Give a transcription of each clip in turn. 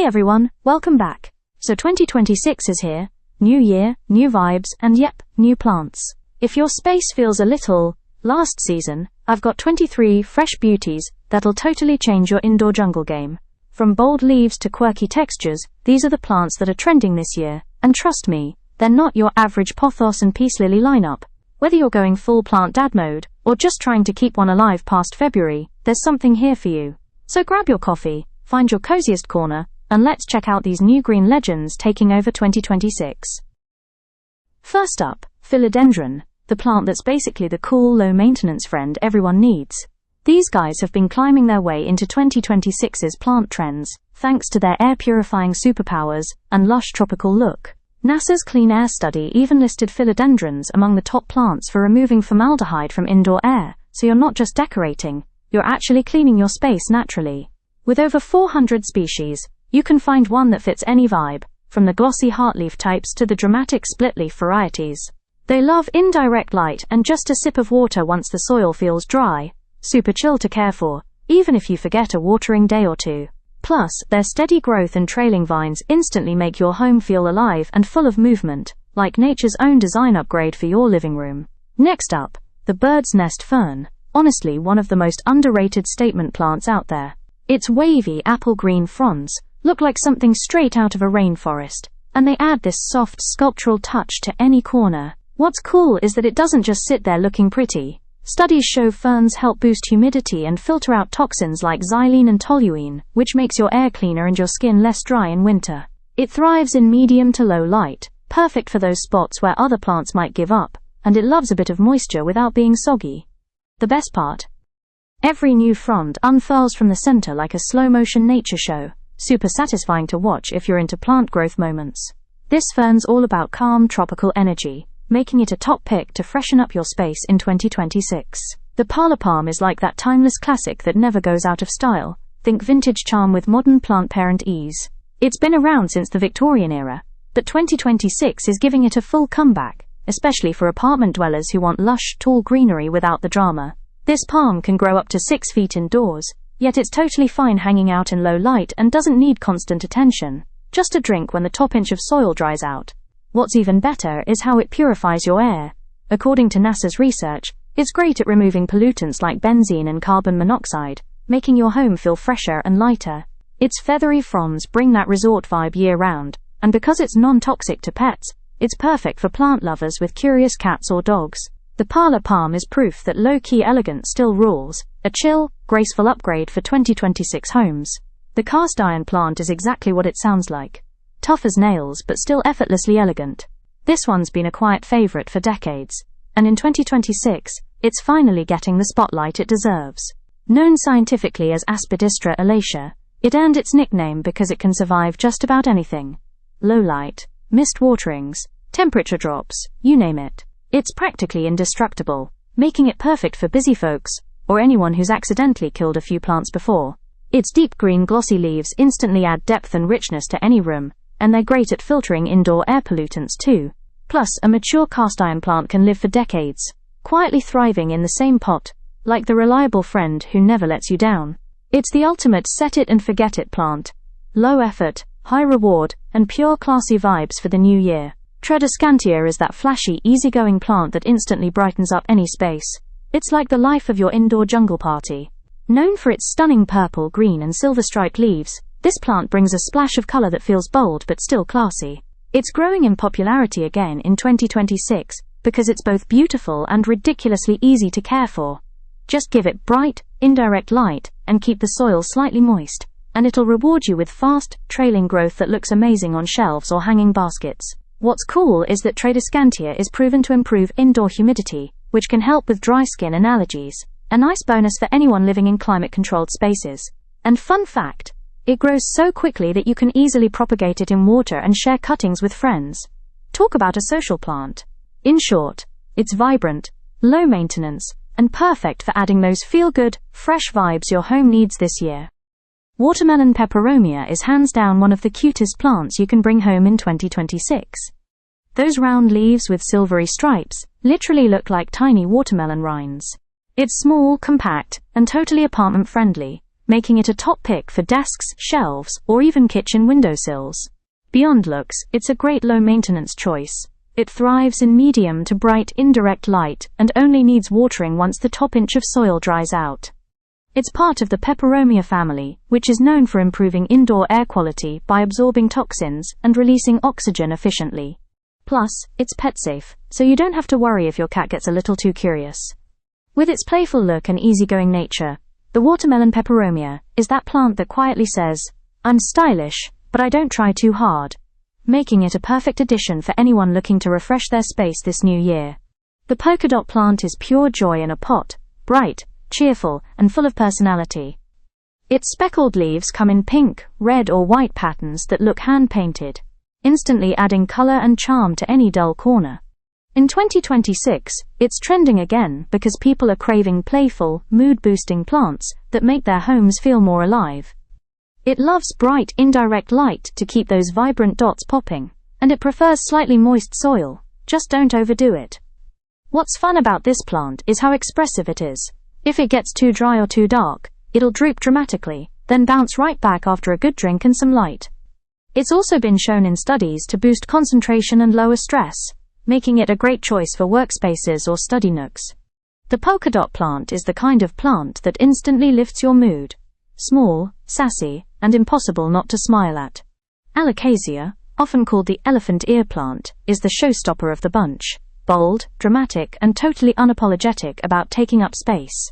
Hey everyone, welcome back. So 2026 is here, new year, new vibes, and yep, new plants. If your space feels a little last season, I've got 23 fresh beauties that'll totally change your indoor jungle game. From bold leaves to quirky textures, these are the plants that are trending this year, and trust me, they're not your average pothos and peace lily lineup. Whether you're going full plant dad mode, or just trying to keep one alive past February, there's something here for you. So grab your coffee, find your coziest corner, and let's check out these new green legends taking over 2026. First up, Philodendron, the plant that's basically the cool, low-maintenance friend everyone needs. These guys have been climbing their way into 2026's plant trends, thanks to their air-purifying superpowers and lush tropical look. NASA's Clean Air study even listed philodendrons among the top plants for removing formaldehyde from indoor air, so you're not just decorating, you're actually cleaning your space naturally. With over 400 species, you can find one that fits any vibe, from the glossy heartleaf types to the dramatic splitleaf varieties. They love indirect light and just a sip of water once the soil feels dry. Super chill to care for, even if you forget a watering day or two. Plus, their steady growth and trailing vines instantly make your home feel alive and full of movement, like nature's own design upgrade for your living room. Next up, the bird's nest fern. Honestly, one of the most underrated statement plants out there. Its wavy apple-green fronds look like something straight out of a rainforest, and they add this soft sculptural touch to any corner. What's cool is that it doesn't just sit there looking pretty. Studies show ferns help boost humidity and filter out toxins like xylene and toluene, which makes your air cleaner and your skin less dry in winter. It thrives in medium to low light, perfect for those spots where other plants might give up, and it loves a bit of moisture without being soggy. The best part? Every new frond unfurls from the center like a slow-motion nature show, super satisfying to watch if you're into plant growth moments. This fern's all about calm tropical energy, making it a top pick to freshen up your space in 2026. The Parlor Palm is like that timeless classic that never goes out of style. Think vintage charm with modern plant parent ease. It's been around since the Victorian era, but 2026 is giving it a full comeback, especially for apartment dwellers who want lush, tall greenery without the drama. This palm can grow up to 6 feet indoors, yet it's totally fine hanging out in low light and doesn't need constant attention. Just a drink when the top inch of soil dries out. What's even better is how it purifies your air. According to NASA's research, it's great at removing pollutants like benzene and carbon monoxide, making your home feel fresher and lighter. Its feathery fronds bring that resort vibe year-round, and because it's non-toxic to pets, it's perfect for plant lovers with curious cats or dogs. The Parlor Palm is proof that low-key elegance still rules, a chill, graceful upgrade for 2026 homes. The cast iron plant is exactly what it sounds like. Tough as nails but still effortlessly elegant. This one's been a quiet favorite for decades, and in 2026, it's finally getting the spotlight it deserves. Known scientifically as Aspidistra Alocasia, it earned its nickname because it can survive just about anything. Low light, mist waterings, temperature drops, you name it. It's practically indestructible, making it perfect for busy folks, or anyone who's accidentally killed a few plants before. Its deep green glossy leaves instantly add depth and richness to any room, and they're great at filtering indoor air pollutants too. Plus, a mature cast iron plant can live for decades, quietly thriving in the same pot, like the reliable friend who never lets you down. It's the ultimate set-it-and-forget-it plant. Low effort, high reward, and pure classy vibes for the new year. Tradescantia is that flashy, easygoing plant that instantly brightens up any space. It's like the life of your indoor jungle party. Known for its stunning purple, green, and silver-striped leaves, this plant brings a splash of color that feels bold but still classy. It's growing in popularity again in 2026 because it's both beautiful and ridiculously easy to care for. Just give it bright, indirect light and keep the soil slightly moist, and it'll reward you with fast, trailing growth that looks amazing on shelves or hanging baskets. What's cool is that Tradescantia is proven to improve indoor humidity, which can help with dry skin and allergies. A nice bonus for anyone living in climate-controlled spaces. And fun fact, it grows so quickly that you can easily propagate it in water and share cuttings with friends. Talk about a social plant. In short, it's vibrant, low maintenance, and perfect for adding those feel-good, fresh vibes your home needs this year. Watermelon Peperomia is hands down one of the cutest plants you can bring home in 2026. Those round leaves with silvery stripes literally look like tiny watermelon rinds. It's small, compact, and totally apartment-friendly, making it a top pick for desks, shelves, or even kitchen windowsills. Beyond looks, it's a great low-maintenance choice. It thrives in medium to bright indirect light and only needs watering once the top inch of soil dries out. It's part of the Peperomia family, which is known for improving indoor air quality by absorbing toxins and releasing oxygen efficiently. Plus, it's pet-safe, so you don't have to worry if your cat gets a little too curious. With its playful look and easygoing nature, the watermelon Peperomia is that plant that quietly says, "I'm stylish, but I don't try too hard," making it a perfect addition for anyone looking to refresh their space this new year. The polka dot plant is pure joy in a pot, bright, cheerful, and full of personality. Its speckled leaves come in pink, red, or white patterns that look hand-painted, instantly adding color and charm to any dull corner. In 2026, it's trending again because people are craving playful, mood-boosting plants that make their homes feel more alive. It loves bright, indirect light to keep those vibrant dots popping, and it prefers slightly moist soil. Just don't overdo it. What's fun about this plant is how expressive it is. If it gets too dry or too dark, it'll droop dramatically, then bounce right back after a good drink and some light. It's also been shown in studies to boost concentration and lower stress, making it a great choice for workspaces or study nooks. The polka dot plant is the kind of plant that instantly lifts your mood. Small, sassy, and impossible not to smile at. Alocasia, often called the elephant ear plant, is the showstopper of the bunch. Bold, dramatic, and totally unapologetic about taking up space.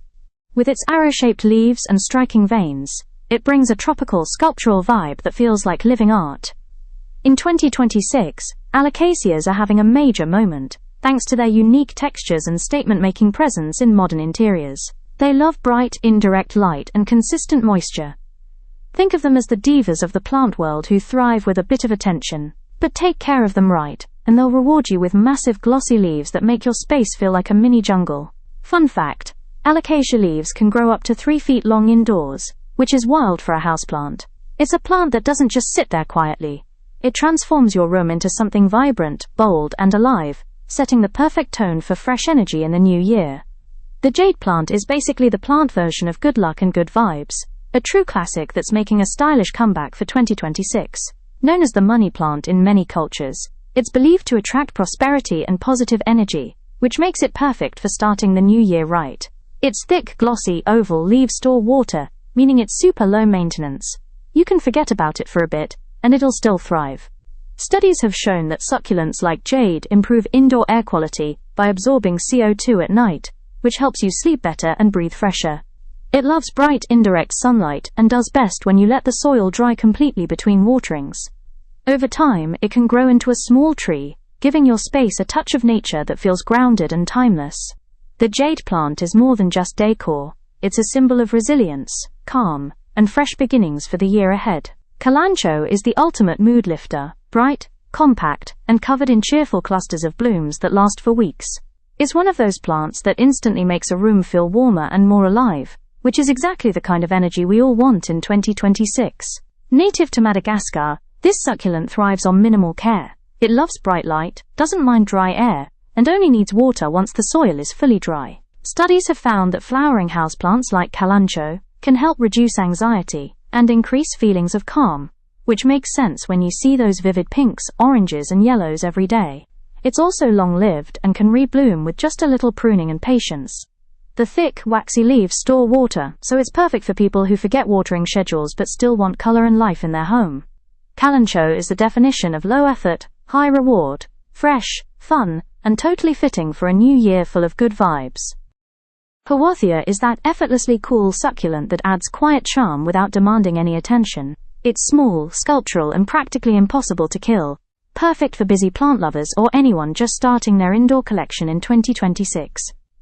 With its arrow-shaped leaves and striking veins, it brings a tropical, sculptural vibe that feels like living art. In 2026, Alocasias are having a major moment, thanks to their unique textures and statement-making presence in modern interiors. They love bright, indirect light and consistent moisture. Think of them as the divas of the plant world who thrive with a bit of attention. But take care of them right, and they'll reward you with massive glossy leaves that make your space feel like a mini jungle. Fun fact, Alocasia leaves can grow up to 3 feet long indoors, which is wild for a houseplant. It's a plant that doesn't just sit there quietly. It transforms your room into something vibrant, bold, and alive, setting the perfect tone for fresh energy in the new year. The Jade Plant is basically the plant version of good luck and good vibes, a true classic that's making a stylish comeback for 2026. Known as the money plant in many cultures, it's believed to attract prosperity and positive energy, which makes it perfect for starting the new year right. Its thick, glossy, oval leaves store water, meaning it's super low maintenance. You can forget about it for a bit, and it'll still thrive. Studies have shown that succulents like jade improve indoor air quality by absorbing CO2 at night, which helps you sleep better and breathe fresher. It loves bright, indirect sunlight and does best when you let the soil dry completely between waterings. Over time, it can grow into a small tree, giving your space a touch of nature that feels grounded and timeless. The jade plant is more than just decor. It's a symbol of resilience, calm, and fresh beginnings for the year ahead. Kalanchoe is the ultimate mood lifter, bright, compact, and covered in cheerful clusters of blooms that last for weeks. It's one of those plants that instantly makes a room feel warmer and more alive, which is exactly the kind of energy we all want in 2026. Native to Madagascar, this succulent thrives on minimal care. It loves bright light, doesn't mind dry air, and only needs water once the soil is fully dry. Studies have found that flowering houseplants like Kalanchoe can help reduce anxiety and increase feelings of calm, which makes sense when you see those vivid pinks, oranges, and yellows every day. It's also long-lived and can rebloom with just a little pruning and patience. The thick, waxy leaves store water, so it's perfect for people who forget watering schedules but still want color and life in their home. Kalanchoe is the definition of low effort, high reward, fresh, fun, and totally fitting for a new year full of good vibes. Haworthia is that effortlessly cool succulent that adds quiet charm without demanding any attention. It's small, sculptural, and practically impossible to kill. Perfect for busy plant lovers or anyone just starting their indoor collection in 2026.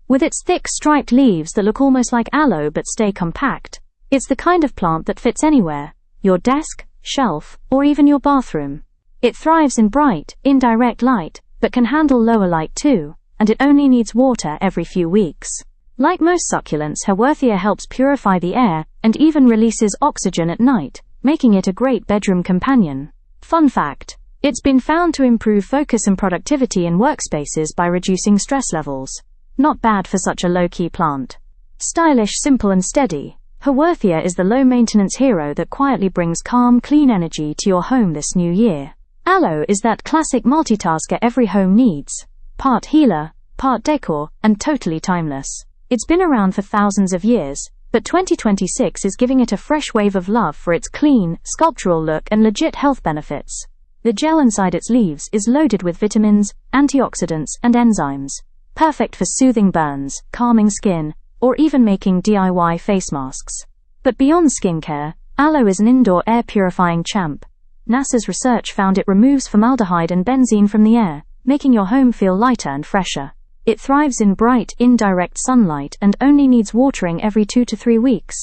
With its thick, striped leaves that look almost like aloe but stay compact, it's the kind of plant that fits anywhere: your desk, shelf, or even your bathroom. It thrives in bright, indirect light, but can handle lower light too, and it only needs water every few weeks. Like most succulents, Haworthia helps purify the air and even releases oxygen at night, making it a great bedroom companion. Fun fact: it's been found to improve focus and productivity in workspaces by reducing stress levels. Not bad for such a low-key plant. Stylish, simple, and steady, Haworthia is the low-maintenance hero that quietly brings calm, clean energy to your home this new year. Aloe is that classic multitasker every home needs. Part healer, part decor, and totally timeless. It's been around for thousands of years, but 2026 is giving it a fresh wave of love for its clean, sculptural look and legit health benefits. The gel inside its leaves is loaded with vitamins, antioxidants, and enzymes, perfect for soothing burns, calming skin, or even making DIY face masks. But beyond skincare, aloe is an indoor air-purifying champ. NASA's research found it removes formaldehyde and benzene from the air, making your home feel lighter and fresher. It thrives in bright, indirect sunlight and only needs watering every 2 to 3 weeks.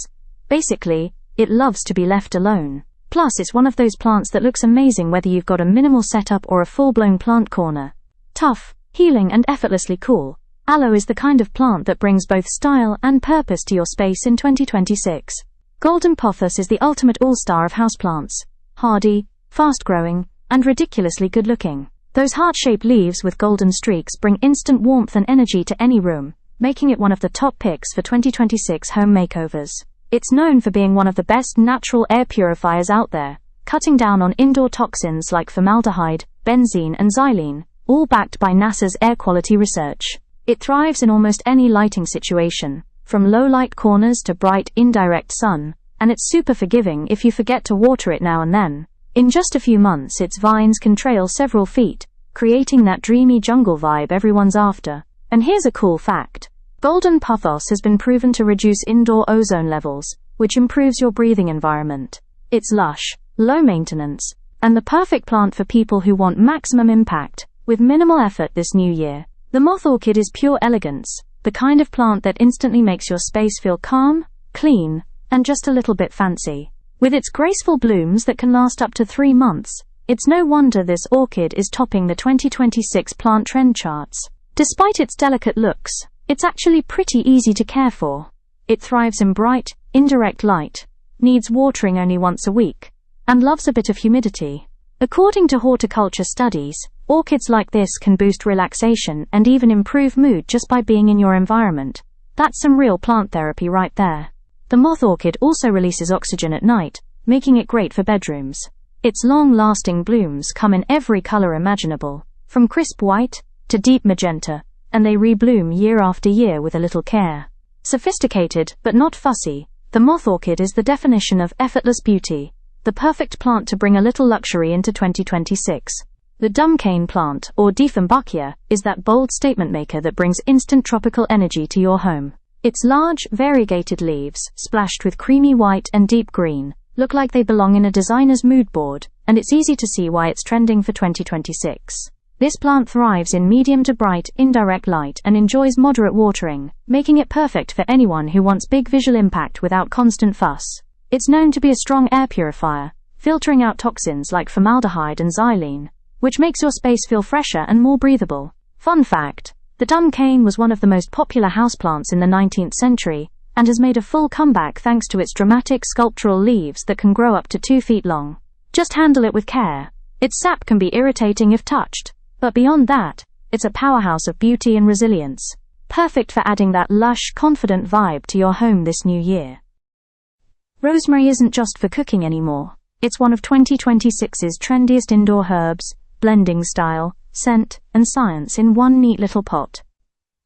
Basically, it loves to be left alone. Plus, it's one of those plants that looks amazing whether you've got a minimal setup or a full-blown plant corner. Tough, healing, and effortlessly cool, aloe is the kind of plant that brings both style and purpose to your space in 2026. Golden pothos is the ultimate all-star of houseplants. Hardy, fast-growing, and ridiculously good-looking. Those heart-shaped leaves with golden streaks bring instant warmth and energy to any room, making it one of the top picks for 2026 home makeovers. It's known for being one of the best natural air purifiers out there, cutting down on indoor toxins like formaldehyde, benzene, and xylene, all backed by NASA's air quality research. It thrives in almost any lighting situation, from low-light corners to bright, indirect sun, and it's super forgiving if you forget to water it now and then. In just a few months, its vines can trail several feet, creating that dreamy jungle vibe everyone's after. And here's a cool fact. Golden pothos has been proven to reduce indoor ozone levels, which improves your breathing environment. It's lush, low maintenance, and the perfect plant for people who want maximum impact, with minimal effort this new year. The moth orchid is pure elegance, the kind of plant that instantly makes your space feel calm, clean, and just a little bit fancy. With its graceful blooms that can last up to 3 months, it's no wonder this orchid is topping the 2026 plant trend charts. Despite its delicate looks, it's actually pretty easy to care for. It thrives in bright, indirect light, needs watering only once a week, and loves a bit of humidity. According to horticulture studies, orchids like this can boost relaxation and even improve mood just by being in your environment. That's some real plant therapy right there. The moth orchid also releases oxygen at night, making it great for bedrooms. Its long-lasting blooms come in every color imaginable, from crisp white to deep magenta, and they rebloom year after year with a little care. Sophisticated but not fussy, the moth orchid is the definition of effortless beauty, the perfect plant to bring a little luxury into 2026. The dumb-cane plant, or Dieffenbachia, is that bold statement maker that brings instant tropical energy to your home. Its large, variegated leaves, splashed with creamy white and deep green, look like they belong in a designer's mood board, and it's easy to see why it's trending for 2026. This plant thrives in medium to bright, indirect light and enjoys moderate watering, making it perfect for anyone who wants big visual impact without constant fuss. It's known to be a strong air purifier, filtering out toxins like formaldehyde and xylene, which makes your space feel fresher and more breathable. Fun fact: the dumb cane was one of the most popular houseplants in the 19th century, and has made a full comeback thanks to its dramatic sculptural leaves that can grow up to 2 feet long. Just handle it with care. Its sap can be irritating if touched, but beyond that, it's a powerhouse of beauty and resilience. Perfect for adding that lush, confident vibe to your home this new year. Rosemary isn't just for cooking anymore. It's one of 2026's trendiest indoor herbs, blending style, scent, and science in one neat little pot.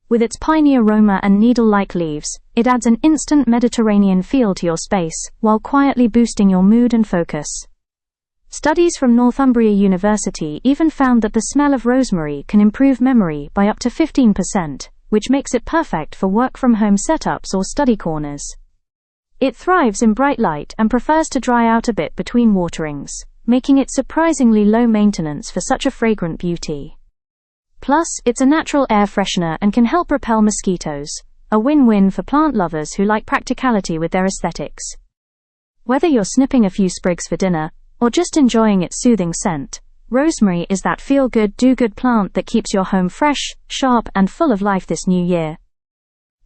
With its piney aroma and needle-like leaves, it adds an instant Mediterranean feel to your space, while quietly boosting your mood and focus. Studies from Northumbria University even found that the smell of rosemary can improve memory by up to 15%, which makes it perfect for work-from-home setups or study corners. It thrives in bright light and prefers to dry out a bit between waterings, making it surprisingly low maintenance for such a fragrant beauty. Plus, it's a natural air freshener and can help repel mosquitoes, a win-win for plant lovers who like practicality with their aesthetics. Whether you're snipping a few sprigs for dinner, or just enjoying its soothing scent, rosemary is that feel-good, do-good plant that keeps your home fresh, sharp, and full of life this new year.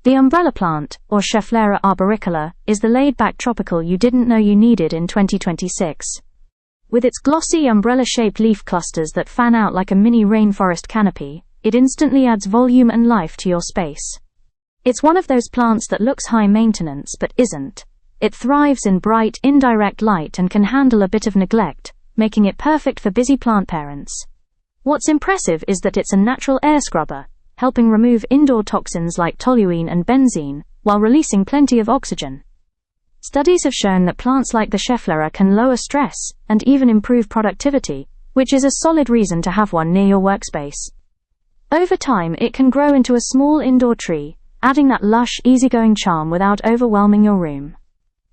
The umbrella plant, or Schefflera arboricola, is the laid-back tropical you didn't know you needed in 2026. With its glossy umbrella-shaped leaf clusters that fan out like a mini rainforest canopy, it instantly adds volume and life to your space. It's one of those plants that looks high maintenance but isn't. It thrives in bright, indirect light and can handle a bit of neglect, making it perfect for busy plant parents. What's impressive is that it's a natural air scrubber, helping remove indoor toxins like toluene and benzene, while releasing plenty of oxygen. Studies have shown that plants like the Schefflera can lower stress and even improve productivity, which is a solid reason to have one near your workspace. Over time, it can grow into a small indoor tree, adding that lush, easygoing charm without overwhelming your room.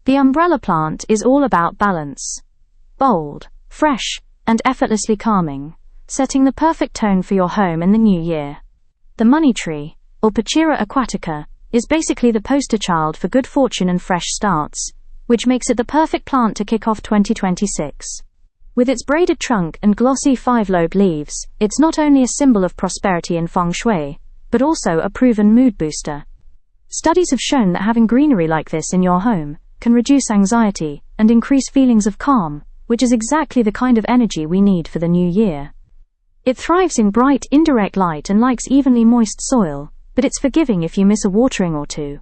The umbrella plant is all about balance. Bold, fresh, and effortlessly calming, setting the perfect tone for your home in the new year. The money tree, or Pachira aquatica, is basically the poster child for good fortune and fresh starts, which makes it the perfect plant to kick off 2026. With its braided trunk and glossy 5-lobed leaves, it's not only a symbol of prosperity in feng shui, but also a proven mood booster. Studies have shown that having greenery like this in your home can reduce anxiety and increase feelings of calm, which is exactly the kind of energy we need for the new year. It thrives in bright, indirect light and likes evenly moist soil, but it's forgiving if you miss a watering or two.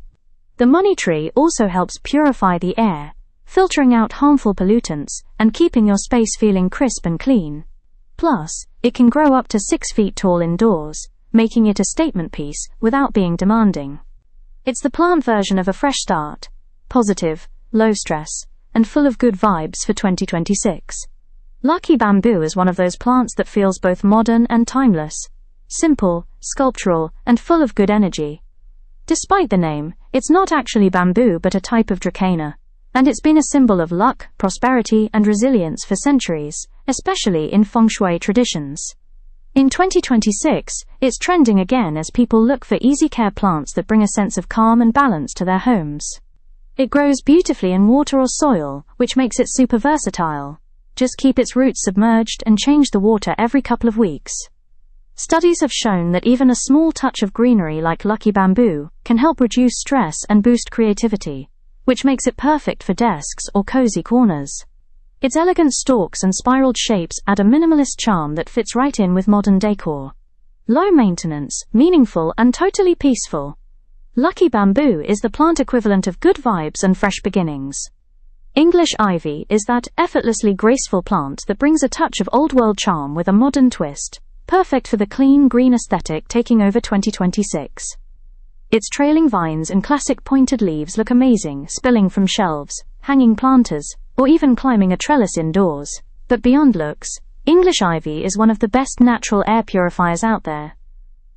The money tree also helps purify the air, filtering out harmful pollutants and keeping your space feeling crisp and clean. Plus, it can grow up to 6 feet tall indoors, making it a statement piece without being demanding. It's the plant version of a fresh start, positive, low stress, and full of good vibes for 2026. Lucky bamboo is one of those plants that feels both modern and timeless, simple, sculptural, and full of good energy. Despite the name, it's not actually bamboo but a type of Dracaena, and it's been a symbol of luck, prosperity, and resilience for centuries, especially in feng shui traditions. In 2026, it's trending again as people look for easy care plants that bring a sense of calm and balance to their homes. It grows beautifully in water or soil, which makes it super versatile. Just keep its roots submerged and change the water every couple of weeks. Studies have shown that even a small touch of greenery like lucky bamboo can help reduce stress and boost creativity, which makes it perfect for desks or cozy corners. Its elegant stalks and spiraled shapes add a minimalist charm that fits right in with modern decor. Low maintenance, meaningful, and totally peaceful. Lucky bamboo is the plant equivalent of good vibes and fresh beginnings. English ivy is that effortlessly graceful plant that brings a touch of old-world charm with a modern twist, perfect for the clean green aesthetic taking over 2026. Its trailing vines and classic pointed leaves look amazing spilling from shelves, hanging planters, or even climbing a trellis indoors. But beyond looks, English ivy is one of the best natural air purifiers out there.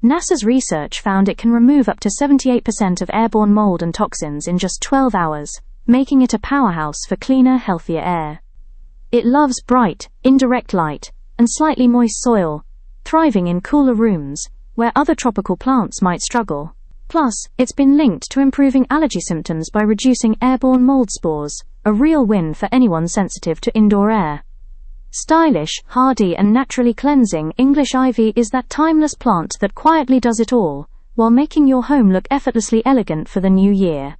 NASA's research found it can remove up to 78% of airborne mold and toxins in just 12 hours, making it a powerhouse for cleaner, healthier air. It loves bright, indirect light, and slightly moist soil, thriving in cooler rooms, where other tropical plants might struggle. Plus, it's been linked to improving allergy symptoms by reducing airborne mold spores, a real win for anyone sensitive to indoor air. Stylish, hardy, and naturally cleansing, English ivy is that timeless plant that quietly does it all, while making your home look effortlessly elegant for the new year.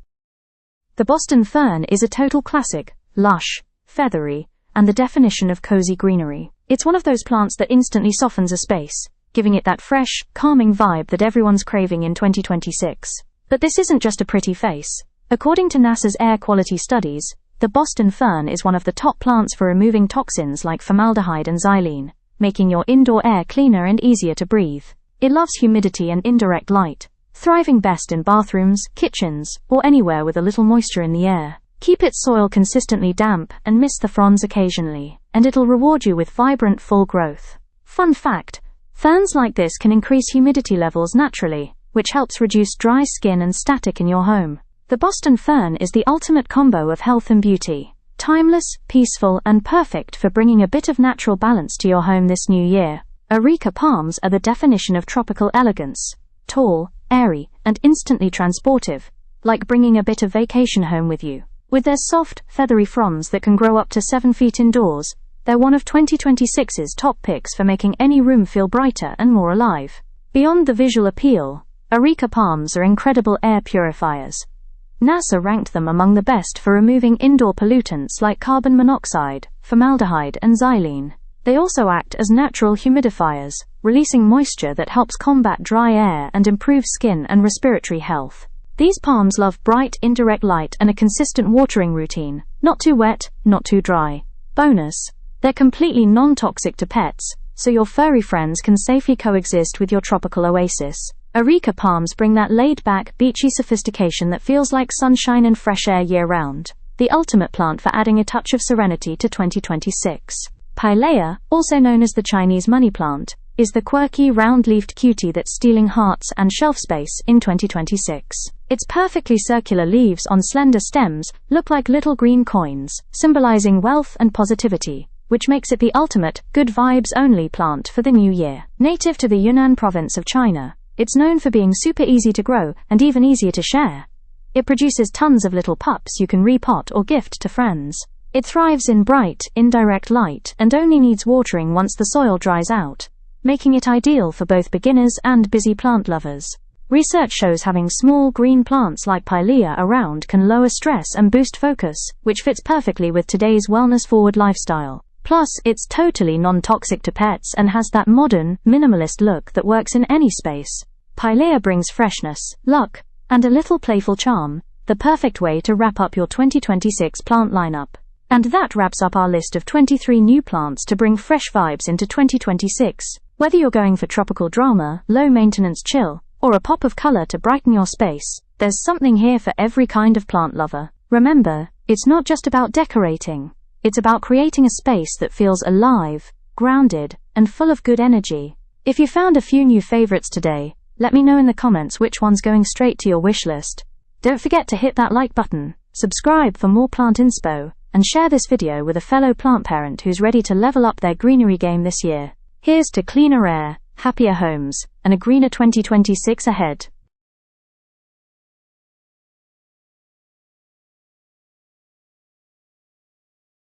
The Boston fern is a total classic, lush, feathery, and the definition of cozy greenery. It's one of those plants that instantly softens a space, giving it that fresh, calming vibe that everyone's craving in 2026. But this isn't just a pretty face. According to NASA's air quality studies, the Boston fern is one of the top plants for removing toxins like formaldehyde and xylene, making your indoor air cleaner and easier to breathe. It loves humidity and indirect light, thriving best in bathrooms, kitchens, or anywhere with a little moisture in the air. Keep its soil consistently damp and mist the fronds occasionally, and it'll reward you with vibrant, full growth. Fun fact, ferns like this can increase humidity levels naturally, which helps reduce dry skin and static in your home. The Boston fern is the ultimate combo of health and beauty, timeless, peaceful, and perfect for bringing a bit of natural balance to your home this new year. Areca palms are the definition of tropical elegance, tall, airy, and instantly transportive, like bringing a bit of vacation home with you. With their soft, feathery fronds that can grow up to 7 feet indoors, they're one of 2026's top picks for making any room feel brighter and more alive. Beyond the visual appeal, Areca palms are incredible air purifiers. NASA ranked them among the best for removing indoor pollutants like carbon monoxide, formaldehyde, and xylene. They also act as natural humidifiers, releasing moisture that helps combat dry air and improve skin and respiratory health. These palms love bright, indirect light and a consistent watering routine. Not too wet, not too dry. Bonus: they're completely non-toxic to pets, so your furry friends can safely coexist with your tropical oasis. Areca Palms bring that laid-back, beachy sophistication that feels like sunshine and fresh air year-round. The ultimate plant for adding a touch of serenity to 2026. Pilea, also known as the Chinese money plant, is the quirky, round-leafed cutie that's stealing hearts and shelf space in 2026. Its perfectly circular leaves on slender stems look like little green coins, symbolizing wealth and positivity, which makes it the ultimate, good vibes-only plant for the new year. Native to the Yunnan province of China, it's known for being super easy to grow and even easier to share. It produces tons of little pups you can repot or gift to friends. It thrives in bright, indirect light and only needs watering once the soil dries out, making it ideal for both beginners and busy plant lovers. Research shows having small green plants like Pilea around can lower stress and boost focus, which fits perfectly with today's wellness-forward lifestyle. Plus, it's totally non-toxic to pets and has that modern, minimalist look that works in any space. Pilea brings freshness, luck, and a little playful charm, the perfect way to wrap up your 2026 plant lineup. And that wraps up our list of 23 new plants to bring fresh vibes into 2026. Whether you're going for tropical drama, low-maintenance chill, or a pop of color to brighten your space, there's something here for every kind of plant lover. Remember, it's not just about decorating. It's about creating a space that feels alive, grounded, and full of good energy. If you found a few new favorites today, let me know in the comments which one's going straight to your wish list. Don't forget to hit that like button, subscribe for more plant inspo, and share this video with a fellow plant parent who's ready to level up their greenery game this year. Here's to cleaner air, happier homes, and a greener 2026 ahead.